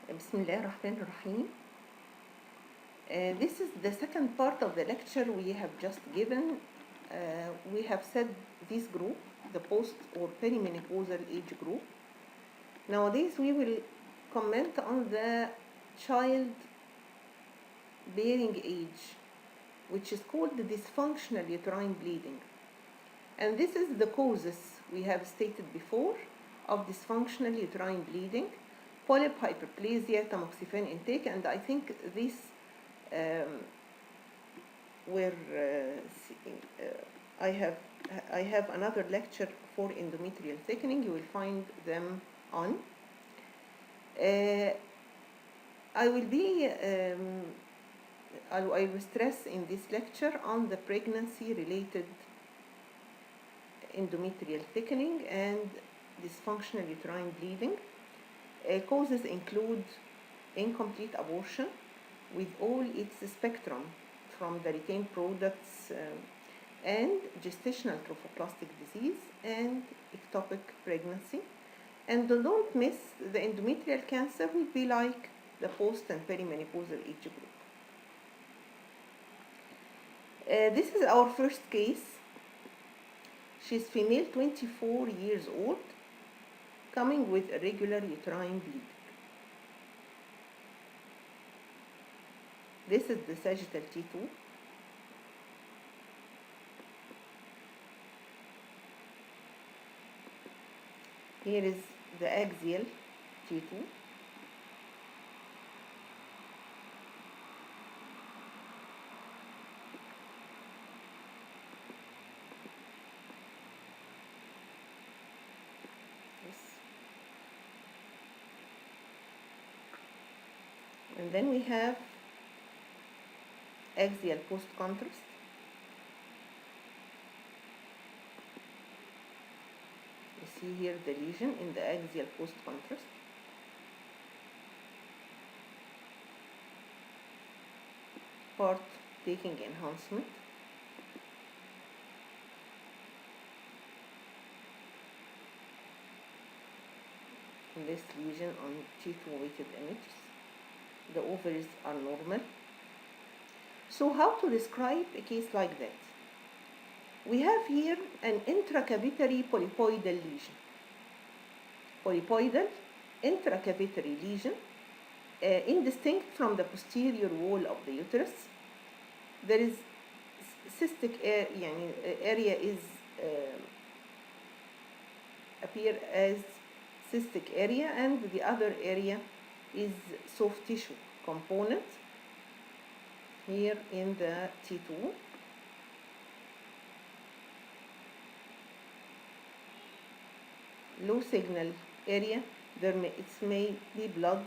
Bismillah ar-Rahman ar-Rahim. This is the second part of the lecture we have just given. We have said this group, the post or perimenopausal age group. Nowadays we will comment on the child bearing age, which is called the dysfunctional uterine bleeding. And this is the causes we have stated before of dysfunctional uterine bleeding, polyp, hyperplasia, tamoxifen intake, and I think these were I have another lecture for endometrial thickening. You will find them on. I will stress in this lecture on the pregnancy related endometrial thickening and dysfunctional uterine bleeding. Causes include incomplete abortion with all its spectrum from the retained products and gestational trophoblastic disease and ectopic pregnancy. And don't miss, the endometrial cancer will be like the post and perimenopausal age group. This is our first case. She's female, 24 years old, coming with irregular uterine bleeding. This is the sagittal T2. Here is the axial T2. And then we have axial post-contrast. You see here the lesion in the axial post-contrast. Part taking enhancement. And this lesion on T2 weighted images. The ovaries are normal. So how to describe a case like that? We have here an intracavitary polypoidal lesion. Polypoidal intracavitary lesion, indistinct from the posterior wall of the uterus. There is cystic area is appear as cystic area, and the other area is soft tissue component here in the T2. Low signal area, it may be blood.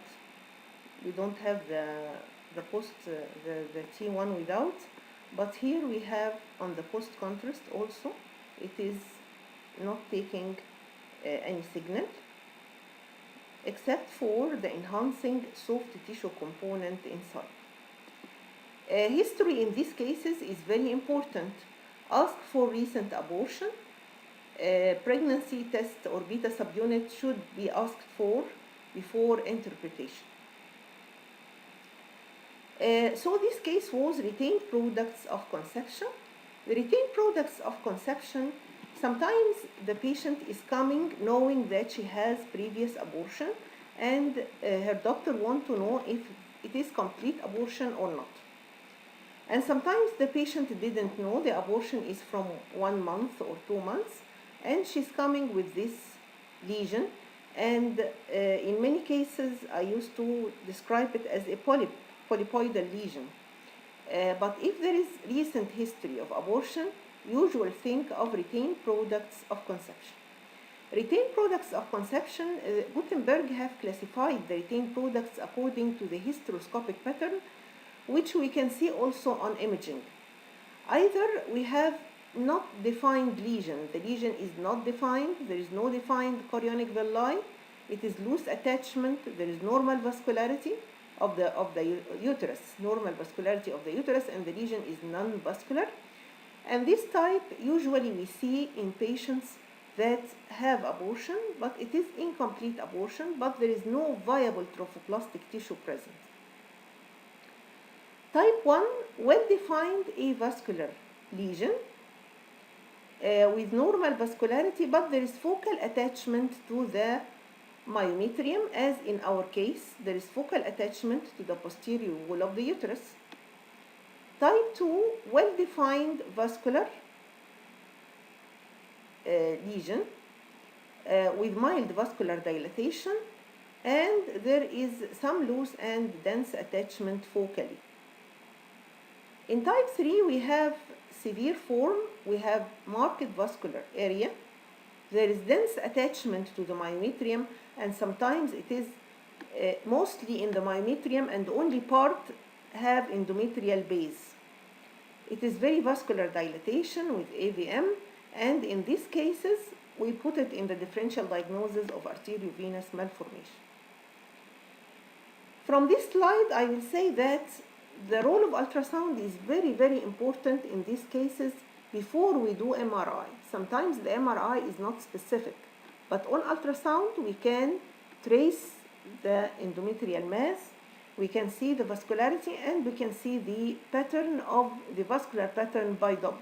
We don't have the T1 without, but here we have on the post contrast also, it is not taking any signal except for the enhancing soft tissue component inside. History in these cases is very important. Ask for recent abortion. Pregnancy test or beta subunit should be asked for before interpretation. So this case was retained products of conception. The retained products of conception, sometimes the patient is coming knowing that she has previous abortion, and her doctor wants to know if it is complete abortion or not. And sometimes the patient didn't know the abortion is from 1 month or 2 months, and she's coming with this lesion. And in many cases, I used to describe it as a polypoidal lesion. But if there is recent history of abortion, usually think of retained products of conception. Retained products of conception, Gutenberg have classified the retained products according to the hysteroscopic pattern, which we can see also on imaging. Either we have not defined lesion, the lesion is not defined, there is no defined chorionic villi, it is loose attachment, there is normal vascularity of the uterus, normal vascularity of the uterus, and the lesion is non-vascular. And this type usually we see in patients that have abortion, but it is incomplete abortion, but there is no viable trophoblastic tissue present. Type 1, well-defined avascular lesion with normal vascularity, but there is focal attachment to the myometrium, as in our case, there is focal attachment to the posterior wall of the uterus. Type 2, well-defined vascular lesion with mild vascular dilatation, and there is some loose and dense attachment focally. In type 3, we have severe form, we have marked vascular area, there is dense attachment to the myometrium, and sometimes it is mostly in the myometrium and only part have endometrial base. It is very vascular dilatation with AVM, and in these cases, we put it in the differential diagnosis of arteriovenous malformation. From this slide, I will say that the role of ultrasound is very, very important in these cases before we do MRI. Sometimes the MRI is not specific, but on ultrasound we can trace the endometrial mass, we can see the vascularity, and we can see the pattern of the vascular pattern by Doppler.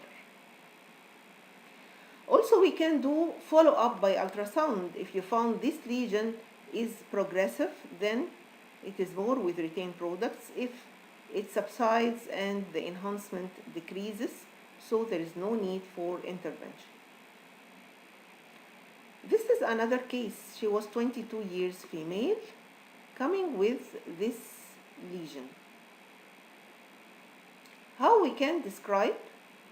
Also, we can do follow-up by ultrasound. If you found this lesion is progressive, then it is more with retained products. If it subsides and the enhancement decreases, so there is no need for intervention. This is another case. She was 22 years female, coming with this lesion. How we can describe?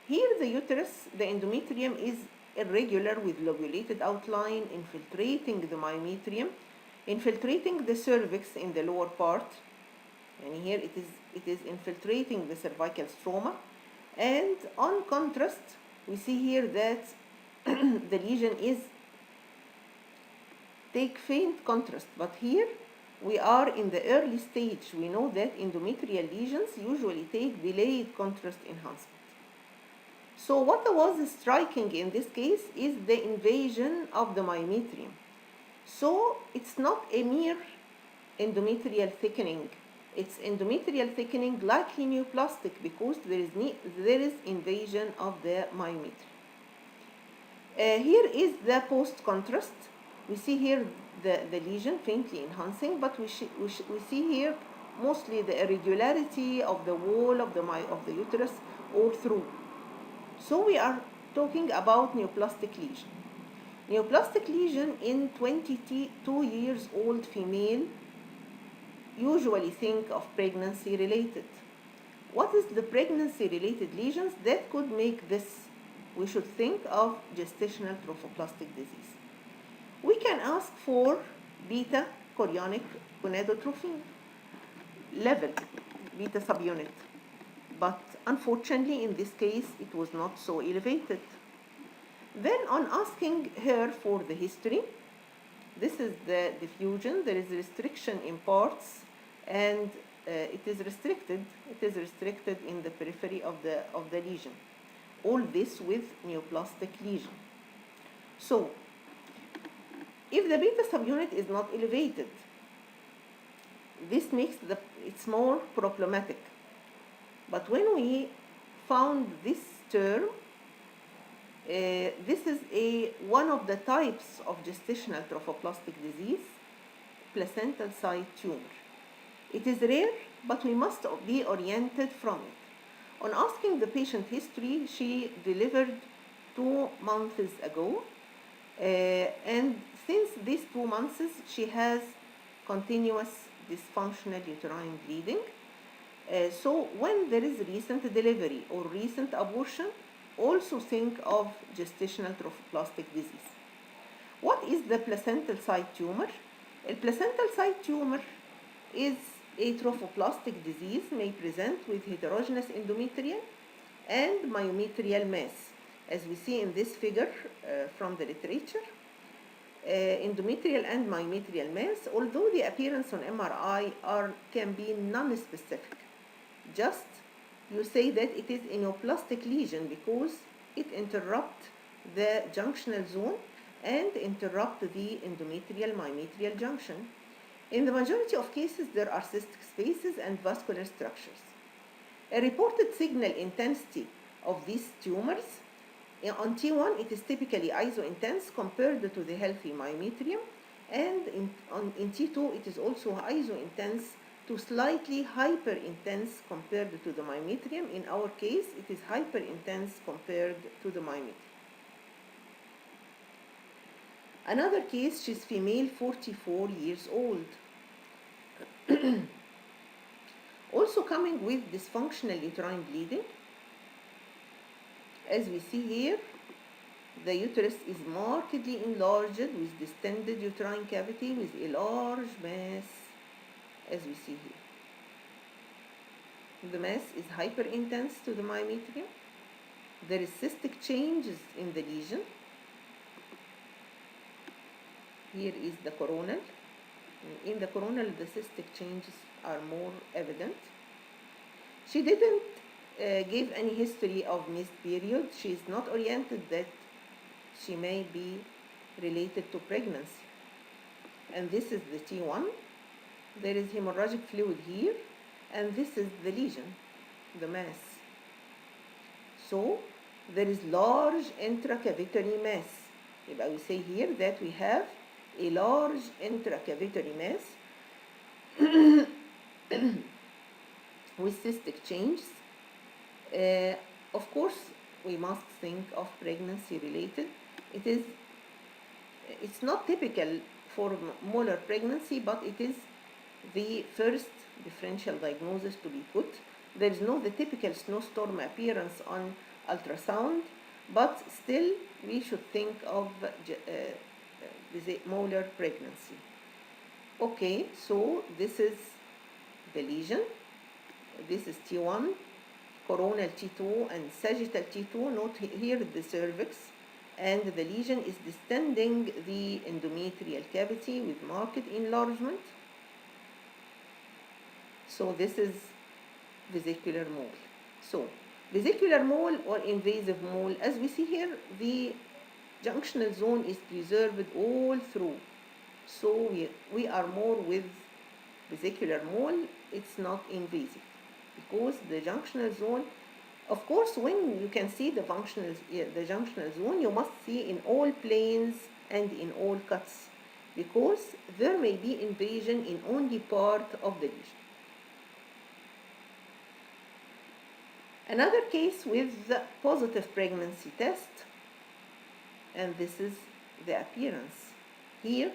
Here the uterus, the endometrium is irregular with lobulated outline, infiltrating the myometrium, infiltrating the cervix in the lower part, and here it is infiltrating the cervical stroma. And on contrast, we see here that the lesion is take faint contrast, but here we are in the early stage. We know that endometrial lesions usually take delayed contrast enhancement. So what was striking in this case is the invasion of the myometrium. So it's not a mere endometrial thickening. It's endometrial thickening, likely neoplastic, because there is invasion of the myometrium. Here is the post-contrast. We see here the lesion faintly enhancing, but we see here mostly the irregularity of the wall of the uterus all through. So we are talking about neoplastic lesion. Neoplastic lesion in 22 years old female, usually think of pregnancy related. What is the pregnancy related lesions that could make this? We should think of gestational trophoblastic disease. We can ask for beta chorionic gonadotrophin level, beta subunit. But unfortunately, in this case, it was not so elevated. Then on asking her for the history, this is the diffusion, there is restriction in parts, and it is restricted in the periphery of the lesion. All this with neoplastic lesion. So, if the beta subunit is not elevated, this makes it's more problematic. But when we found this term, this is one of the types of gestational trophoblastic disease, placental site tumor. It is rare, but we must be oriented from it. On asking the patient history, she delivered 2 months ago, and since these 2 months, she has continuous dysfunctional uterine bleeding. So when there is recent delivery or recent abortion, also think of gestational trophoblastic disease. What is the placental site tumor? A placental site tumor is a trophoblastic disease, may present with heterogeneous endometrial and myometrial mass. As we see in this figure from the literature, endometrial and myometrial mass, although the appearance on MRI can be non-specific. Just you say that it is a neoplastic lesion because it interrupts the junctional zone, and interrupt the endometrial myometrial junction. In the majority of cases, there are cystic spaces and vascular structures. A reported signal intensity of these tumors on T1, it is typically iso-intense compared to the healthy myometrium, and in T2, it is also iso-intense to slightly hyper-intense compared to the myometrium. In our case, it is hyper-intense compared to the myometrium. Another case, she's female, 44 years old. Also coming with dysfunctional uterine bleeding. As we see here, the uterus is markedly enlarged with distended uterine cavity with a large mass, as we see here. The mass is hyperintense to the myometrium. There is cystic changes in the lesion. Here is the coronal. In the coronal, the cystic changes are more evident. She didn't give any history of missed period. She is not oriented that she may be related to pregnancy. And this is the T1. There is hemorrhagic fluid here, and this is the lesion, the mass. So there is large intracavitary mass. يبقى we say here that we have a large intracavitary mass with cystic changes. Of course, we must think of pregnancy related. It's not typical for molar pregnancy, but it is the first differential diagnosis to be put. There is no the typical snowstorm appearance on ultrasound, but still we should think of molar pregnancy. Okay, so this is the lesion. This is T1, coronal T2, and sagittal T2. Note here the cervix, and the lesion is distending the endometrial cavity with marked enlargement. So this is vesicular mole. So vesicular mole or invasive mole, as we see here, the junctional zone is preserved all through. So we are more with vesicular mole. It's not invasive because the junctional zone, of course, when you can see the junctional zone, you must see in all planes and in all cuts, because there may be invasion in only part of the lesion. Another case with the positive pregnancy test, and this is the appearance. Here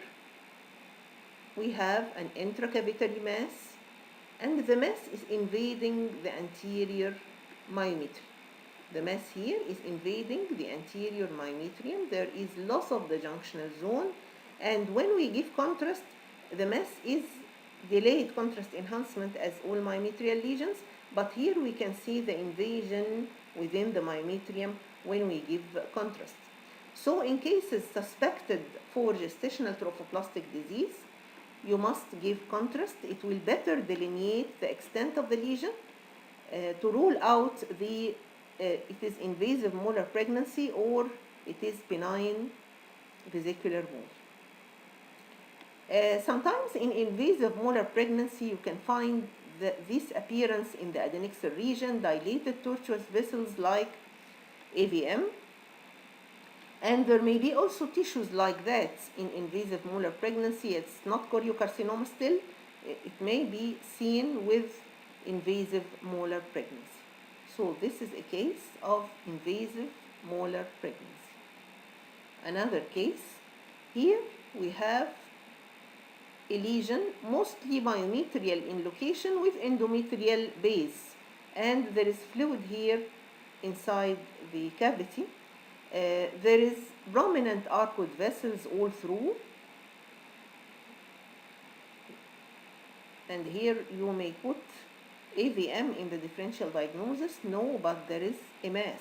we have an intracavitary mass, and the mass is invading the anterior myometrium. The mass here is invading the anterior myometrium. There is loss of the junctional zone, and when we give contrast, the mass is delayed contrast enhancement as all myometrial lesions, but here we can see the invasion within the myometrium when we give contrast. So in cases suspected for gestational trophoblastic disease, you must give contrast. It will better delineate the extent of the lesion to rule out it is invasive molar pregnancy or it is benign vesicular mole. Sometimes in invasive molar pregnancy, you can find this appearance in the adnexal region, dilated tortuous vessels like AVM, and there may be also tissues like that in invasive molar pregnancy. It's not choriocarcinoma still. It may be seen with invasive molar pregnancy. So this is a case of invasive molar pregnancy. Another case, here we have a lesion, mostly myometrial in location with endometrial base, and there is fluid here inside the cavity. There is prominent Arcuate vessels all through, and here you may put AVM in the differential diagnosis. No, but there is a mass.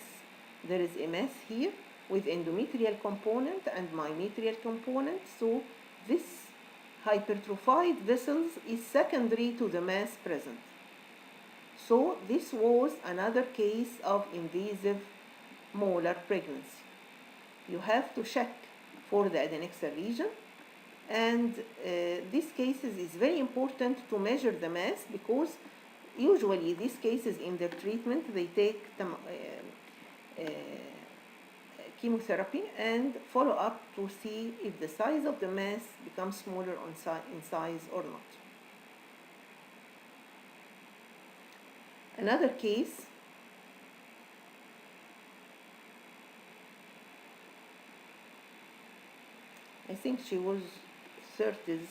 There is a mass here with endometrial component and myometrial component. So this hypertrophied vessels is secondary to the mass present. So this was another case of invasive molar pregnancy. You have to check for the adnexal lesion. And these cases is very important to measure the mass, because usually these cases in their treatment they take chemotherapy and follow up to see if the size of the mass becomes smaller in size or not. Another case, I think she was 30s.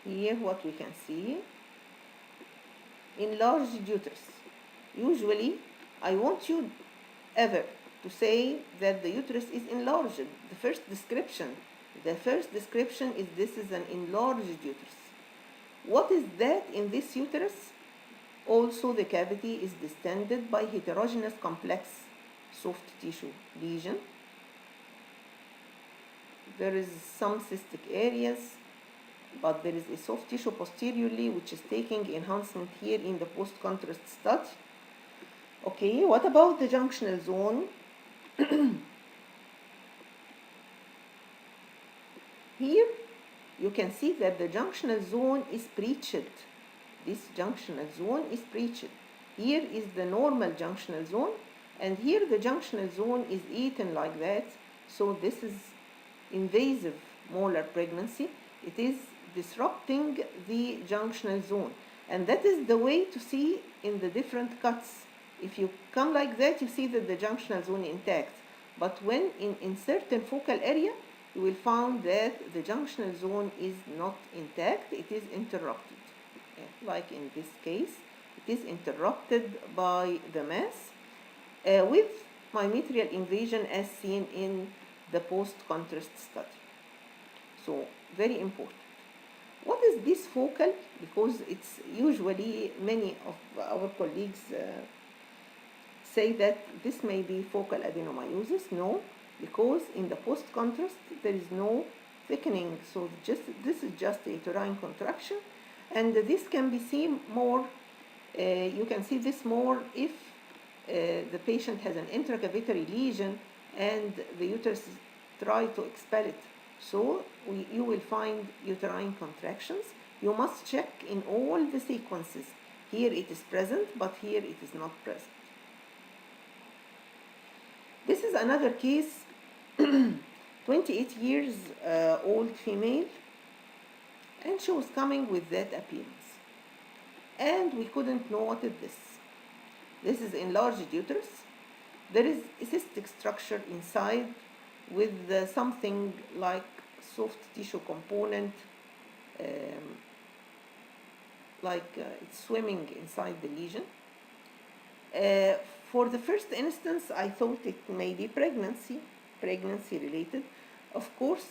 Here what we can see, enlarged uterus. Usually I want you ever to say that the uterus is enlarged. The first description is this is an enlarged uterus. What is that in this uterus? Also, the cavity is distended by heterogeneous complex soft tissue lesion. There is some cystic areas, but there is a soft tissue posteriorly which is taking enhancement here in the post-contrast study. Okay, what about the junctional zone? Here you can see that the junctional zone is breached. This junctional zone is breached. Here is the normal junctional zone, and here the junctional zone is eaten like that. So this is invasive molar pregnancy. It is disrupting the junctional zone, and that is the way to see in the different cuts. If you come like that, you see that the junctional zone is intact, but when in certain focal area, you will find that the junctional zone is not intact, it is interrupted. Like in this case, it is interrupted by the mass with myometrial invasion as seen in the post-contrast study. So, very important. What is this focal? Because it's usually many of our colleagues say that this may be focal adenomyosis. No, because in the post-contrast there is no thickening. So this is just a uterine contraction, and this can be seen more. You can see this more if the patient has an intracavitary lesion and the uterus try to expel it. So you will find uterine contractions. You must check in all the sequences. Here it is present, but here it is not present. This is another case, 28 years old female, and she was coming with that appearance. And we couldn't know what is this. This is enlarged uterus. There is a cystic structure inside with something like soft tissue component, it's swimming inside the lesion. For the first instance, I thought it may be pregnancy related, of course,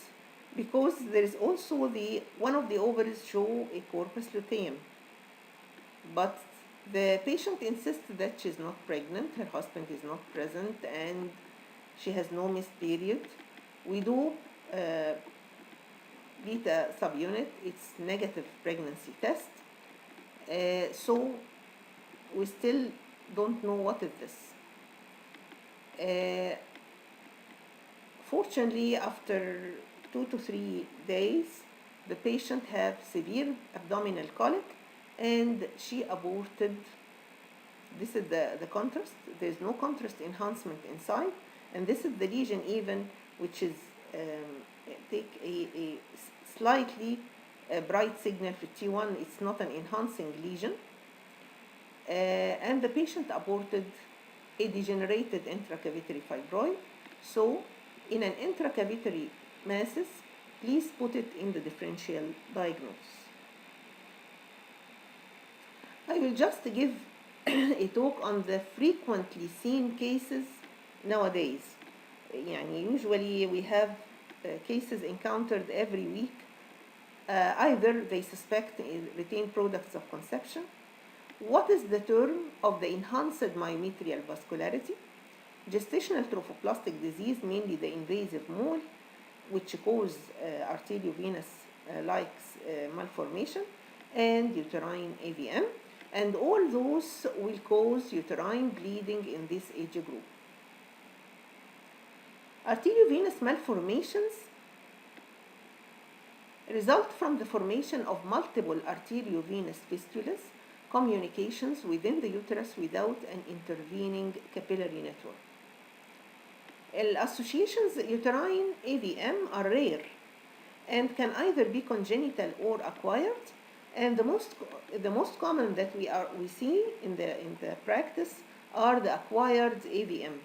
because there is also one of the ovaries show a corpus luteum. But the patient insists that she's not pregnant, her husband is not present, and she has no missed period. We do beta subunit, it's negative pregnancy test. So we still don't know what is this. Fortunately, after 2 to 3 days, the patient had severe abdominal colic and she aborted. This is the contrast. There is no contrast enhancement inside, and this is the lesion even, which is take a slightly bright signal for T1. It's not an enhancing lesion. And the patient aborted a degenerated intracavitary fibroid. So in an intracavitary masses, please put it in the differential diagnosis. I will just give a talk on the frequently seen cases nowadays. Usually we have cases encountered every week. Either they suspect retained products of conception. What is the term of the enhanced myometrial vascularity? Gestational trophoblastic disease, mainly the invasive mole, which cause arteriovenous malformation and uterine AVM, and all those will cause uterine bleeding in this age group. Arteriovenous malformations result from the formation of multiple arteriovenous fistulas, communications within the uterus without an intervening capillary network. Associations uterine AVM are rare and can either be congenital or acquired, and the most common that we see in the practice are the acquired AVM.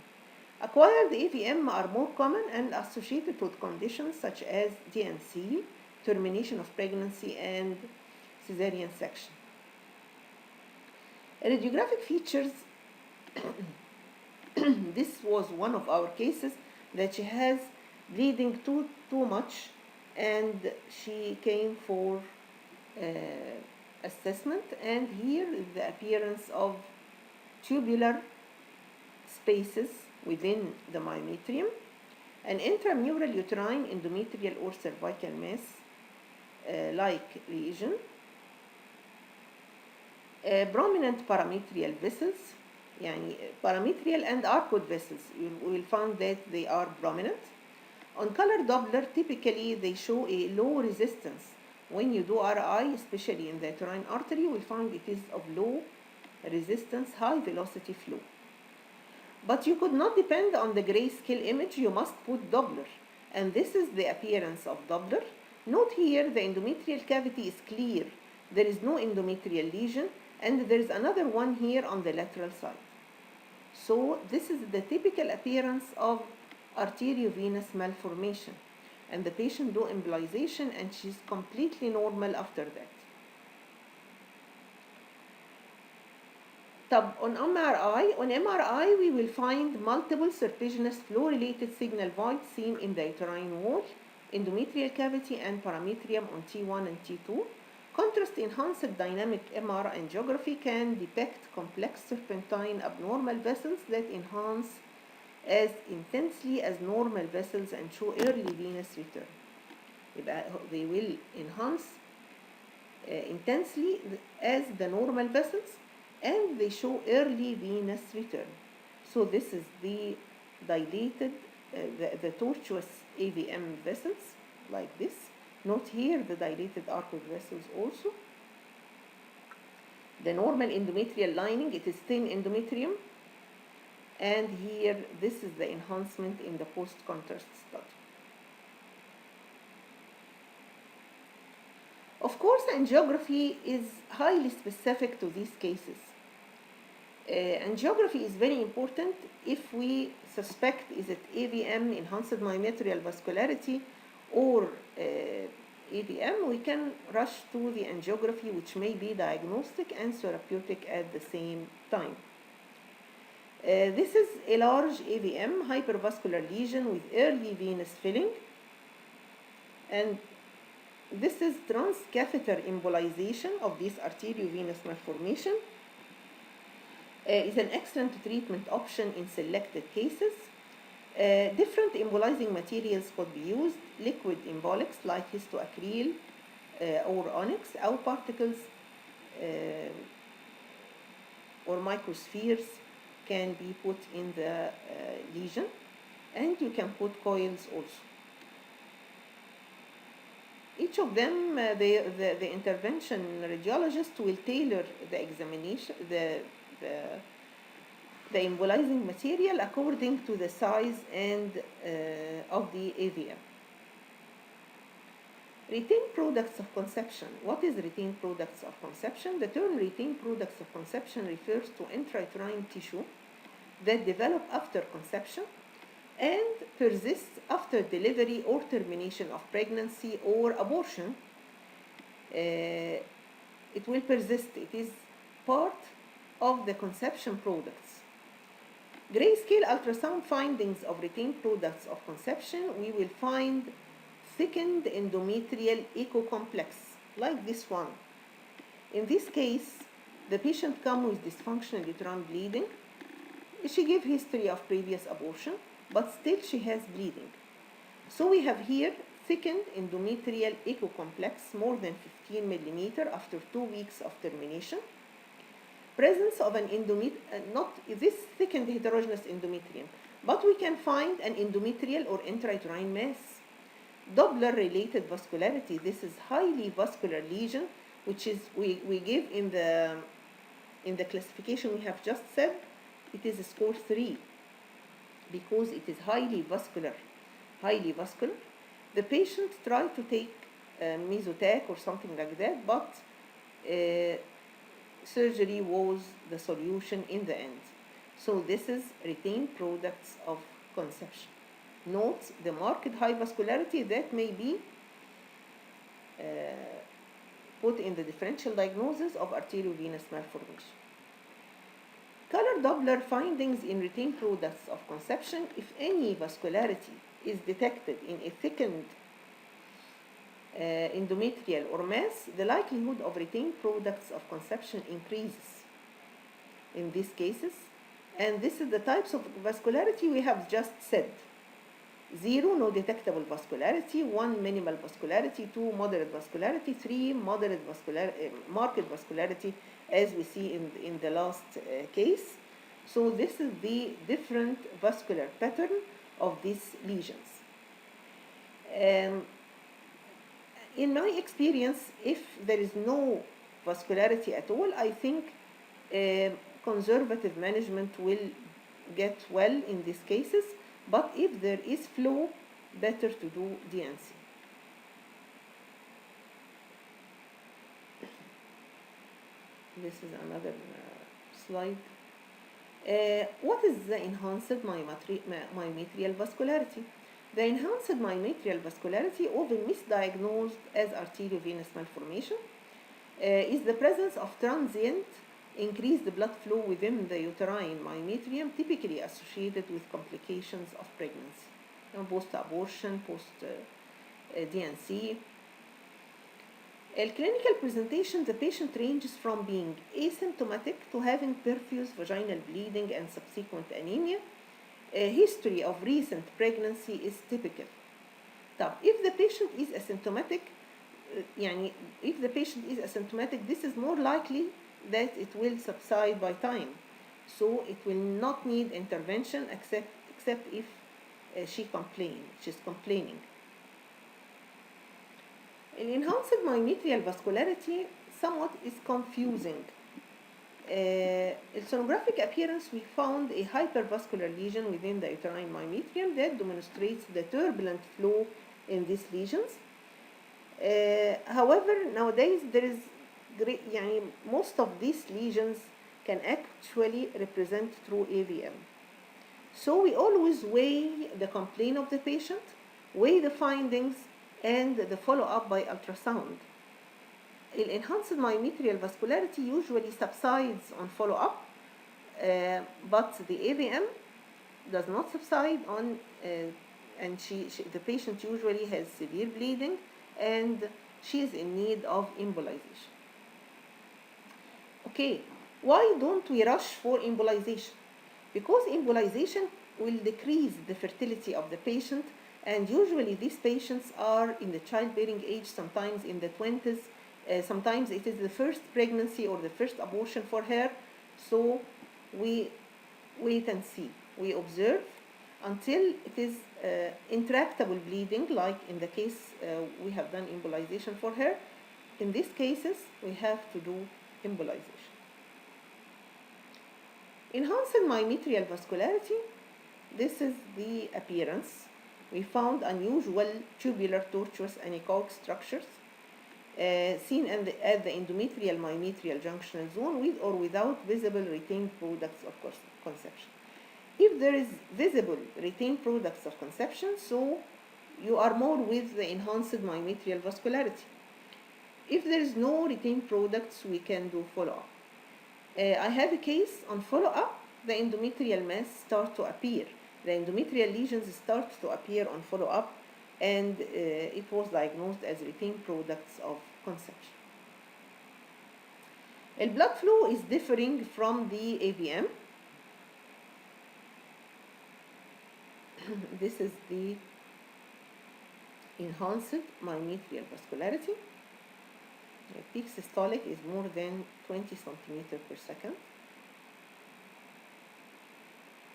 Acquired AVM are more common and associated with conditions such as DNC, termination of pregnancy, and cesarean section. Radiographic features. This was one of our cases that she has bleeding too much, and she came for assessment, and here is the appearance of tubular spaces within the myometrium, an intramural uterine endometrial or cervical mass like lesion, prominent parametrial vessels, يعني parametrial and arcuate vessels, you will find that they are prominent. On color Doppler, typically they show a low resistance. When you do RI, especially in the uterine artery, you will find it is of low resistance, high velocity flow. But you could not depend on the grayscale image, you must put Doppler. And this is the appearance of Doppler. Note here the endometrial cavity is clear. There is no endometrial lesion, and there is another one here on the lateral side. So this is the typical appearance of arteriovenous malformation. And the patient do embolization and she's completely normal after that. On MRI we will find multiple serpiginous flow-related signal voids seen in the uterine wall, endometrial cavity, and parametrium on T1 and T2. Contrast-enhanced dynamic MR angiography can depict complex serpentine abnormal vessels that enhance as intensely as normal vessels and show early venous return. They will enhance intensely as the normal vessels, and they show early venous return. So this is the dilated, the tortuous AVM vessels like this. Note here the dilated arcuate vessels also. The normal endometrial lining, it is thin endometrium. And here, this is the enhancement in the post-contrast study. Of course, angiography is highly specific to these cases. Angiography is very important if we suspect is it AVM, enhanced myometrial vascularity, or AVM, we can rush to the angiography, which may be diagnostic and therapeutic at the same time. This is a large AVM, hypervascular lesion with early venous filling, and this is transcatheter embolization of this arteriovenous malformation. Is an excellent treatment option in selected cases. Different embolizing materials could be used, liquid embolics like histoacryl or onyx, or particles or microspheres can be put in the lesion, and you can put coils also. Each of them, the intervention radiologist will tailor the examination, the embolizing material according to the size and of the AVM. Retained products of conception. What is retained products of conception? The term retained products of conception refers to intrauterine tissue that develop after conception and persists after delivery or termination of pregnancy or abortion. It will persist. It is part of the conception products. Grayscale ultrasound findings of retained products of conception, we will find thickened endometrial echo-complex, like this one. In this case, the patient comes with dysfunctional uterine bleeding. She gave history of previous abortion, but still she has bleeding. So we have here thickened endometrial echo complex more than 15 millimeter after 2 weeks of termination. Presence of an not this thickened heterogeneous endometrium, but we can find an endometrial or intrauterine mass. Doppler related vascularity, this is highly vascular lesion, which is we give in the classification we have just said, it is a score 3 because it is highly vascular. The patient tried to take Mesotac or something like that, but surgery was the solution in the end. So this is retained products of conception. Note the marked high vascularity that may be put in the differential diagnosis of arteriovenous malformation. Color Doppler findings in retained products of conception. If any vascularity is detected in a thickened endometrial or mass, the likelihood of retained products of conception increases in these cases. And this is the types of vascularity we have just said. 0, no detectable vascularity. 1, minimal vascularity. 2, moderate vascularity. 3, moderate marked vascularity, as we see in the last case. So this is the different vascular pattern of these lesions. In my experience, if there is no vascularity at all, I think conservative management will get well in these cases. But if there is flow, better to do DNC. This is another slide. What is the enhanced myometrial vascularity? The enhanced myometrial vascularity, often misdiagnosed as arteriovenous malformation, is the presence of transient increased blood flow within the uterine myometrium, typically associated with complications of pregnancy, post-abortion, post-DNC. Clinical presentation, the patient ranges from being asymptomatic to having perfuse vaginal bleeding and subsequent anemia. A history of recent pregnancy is typical. If the patient is asymptomatic, this is more likely that it will subside by time. So it will not need intervention except if she's complaining. In enhanced myometrial vascularity, somewhat is confusing. In sonographic appearance, we found a hypervascular lesion within the uterine myometrium that demonstrates the turbulent flow in these lesions. However, nowadays there is most of these lesions can actually represent true AVM. So we always weigh the complaint of the patient, weigh the findings, and the follow-up by ultrasound. Enhanced myometrial vascularity usually subsides on follow-up, but the AVM does not subside on, and the patient usually has severe bleeding and she is in need of embolization. Okay, why don't we rush for embolization? Because embolization will decrease the fertility of the patient, and usually these patients are in the childbearing age, sometimes in the 20s, sometimes it is the first pregnancy or the first abortion for her. So we wait and see. We observe until it is intractable bleeding, like in the case we have done embolization for her. In these cases, we have to do embolization. Enhanced myometrial vascularity, this is the appearance. We found unusual tubular tortuous anechoic structures seen at the endometrial myometrial junctional zone with or without visible retained products of conception. If there is visible retained products of conception, so you are more with the enhanced myometrial vascularity. If there is no retained products, we can do follow-up. I have a case on follow-up, the endometrial mass start to appear. The endometrial lesions start to appear on follow-up, and it was diagnosed as retained products of conception. The blood flow is differing from the AVM. This is the enhanced myometrial vascularity. The peak systolic is more than 20 centimeters per second.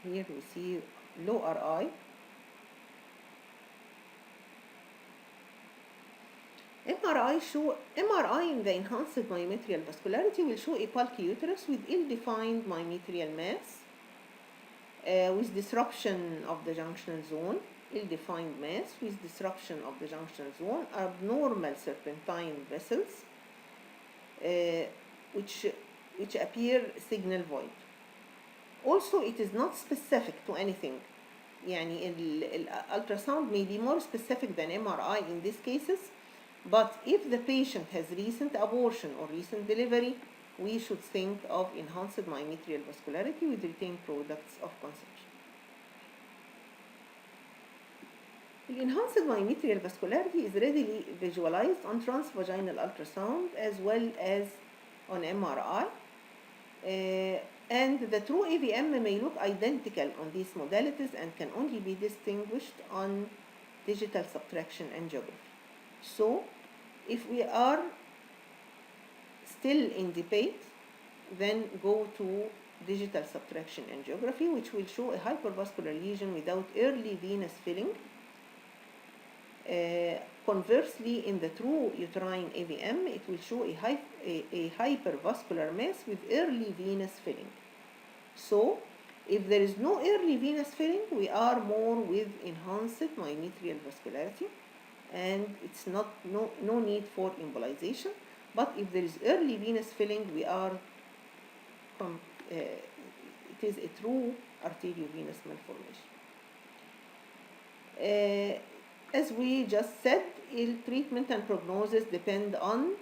Here we see low RI. MRI in the enhanced myometrial vascularity will show a bulky uterus with ill-defined myometrial mass, with disruption of the junctional zone, ill-defined mass with disruption of the junctional zone, abnormal serpentine vessels, which appear signal void. Also, it is not specific to anything. يعني ultrasound may be more specific than MRI in these cases, but if the patient has recent abortion or recent delivery, we should think of enhanced myometrial vascularity with retained products of conception. The enhanced myometrial vascularity is readily visualized on transvaginal ultrasound as well as on MRI. And the true AVM may look identical on these modalities and can only be distinguished on digital subtraction angiography. So, if we are still in debate, then go to digital subtraction angiography, which will show a hypervascular lesion without early venous filling. Conversely, in the true uterine AVM, it will show a hypervascular mass with early venous filling. So, if there is no early venous filling, we are more with enhanced myometrial vascularity, and it's no need for embolization. But if there is early venous filling, we are it is a true arteriovenous malformation. As we just said, ill treatment and prognosis depend on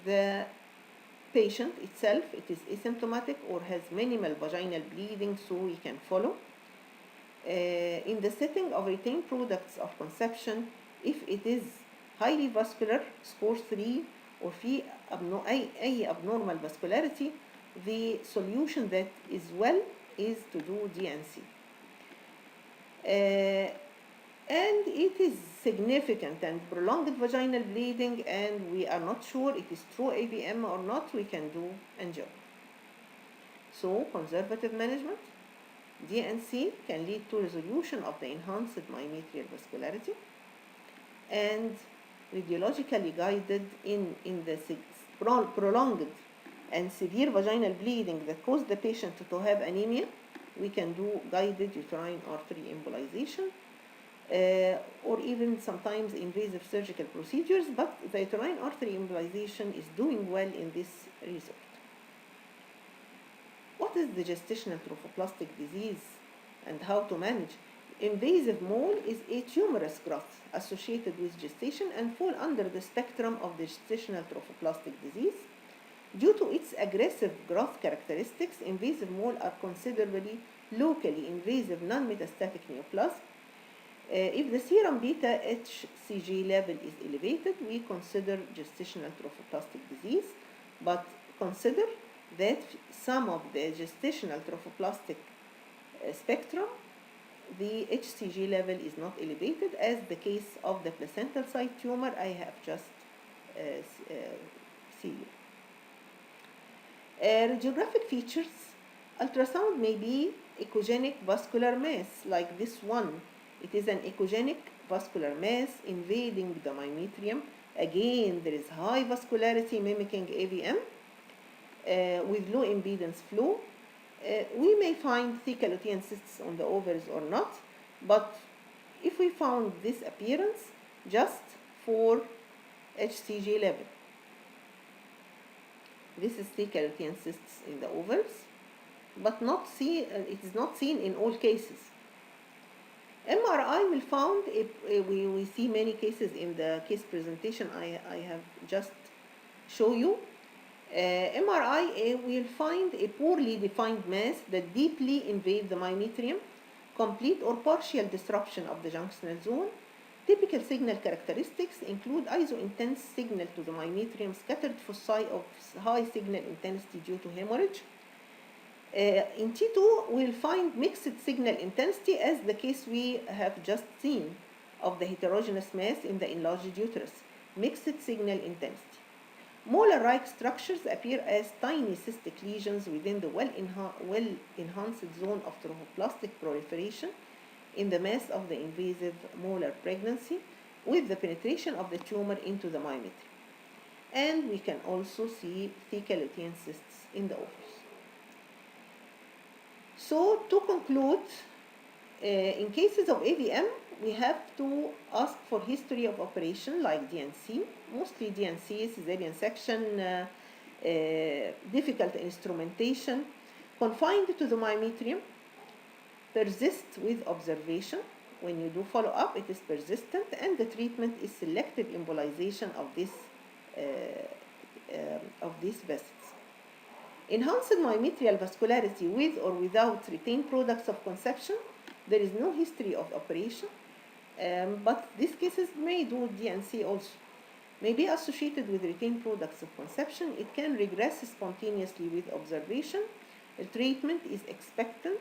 the patient itself. It is asymptomatic or has minimal vaginal bleeding, so we can follow. In the setting of retained products of conception, if it is highly vascular, score 3, or في أي abnormal vascularity, the solution that is well is to do DNC. And it is significant and prolonged vaginal bleeding, and we are not sure it is true AVM or not, we can do angiography. So, conservative management, DNC can lead to resolution of the enhanced myometrial vascularity, and radiologically guided in the prolonged and severe vaginal bleeding that caused the patient to have anemia, we can do guided uterine artery embolization, or even sometimes invasive surgical procedures, but the uterine artery embolization is doing well in this result. What is the gestational trophoblastic disease and how to manage? Invasive mole is a tumorous growth associated with gestation and fall under the spectrum of the gestational trophoblastic disease. Due to its aggressive growth characteristics, invasive mole are considerably locally invasive non-metastatic neoplasm. If the serum beta HCG level is elevated, we consider gestational trophoblastic disease, but consider that some of the gestational trophoblastic spectrum, the HCG level is not elevated, as the case of the placental site tumor I have just seen. Radiographic features, ultrasound may be echogenic vascular mass like this one. It is an echogenic vascular mass invading the myometrium. Again, there is high vascularity mimicking AVM with low impedance flow. We may find theca lutein cysts on the ovaries or not, but if we found this appearance just for HCG level, this is theca lutein cysts in the ovaries, but it is not seen in all cases. MRI will found, we see many cases in the case presentation I have just show you. MRI will find a poorly defined mass that deeply invade the myometrium, complete or partial disruption of the junctional zone. Typical signal characteristics include iso-intense signal to the myometrium, scattered foci of high signal intensity due to hemorrhage. In T2, we'll find mixed signal intensity as the case we have just seen. of the heterogeneous mass in the enlarged uterus, mixed signal intensity. Molar-like structures appear as tiny cystic lesions within the well-enhanced zone of trophoblastic proliferation in the mass of the invasive molar pregnancy with the penetration of the tumor into the myometrium. And we can also see thecal lutein cysts in the ovaries. So to conclude, in cases of AVM, we have to ask for history of operation like DNC, mostly DNC, cesarean section, difficult instrumentation, confined to the myometrium, persist with observation. When you do follow up, it is persistent, and the treatment is selective embolization of these vessels. Enhanced myometrial vascularity with or without retained products of conception. There is no history of operation, but these cases may do DNC also. May be associated with retained products of conception. It can regress spontaneously with observation. The treatment is expectant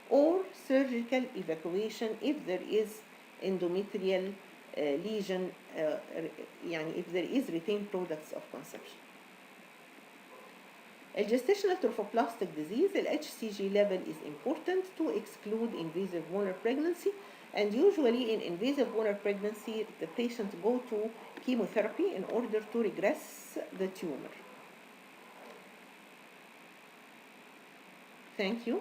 or surgical evacuation if there is endometrial lesion, if there is retained products of conception. A gestational trophoblastic disease, the HCG level is important to exclude invasive molar pregnancy, and usually in invasive molar pregnancy, the patient go to chemotherapy in order to regress the tumor. Thank you.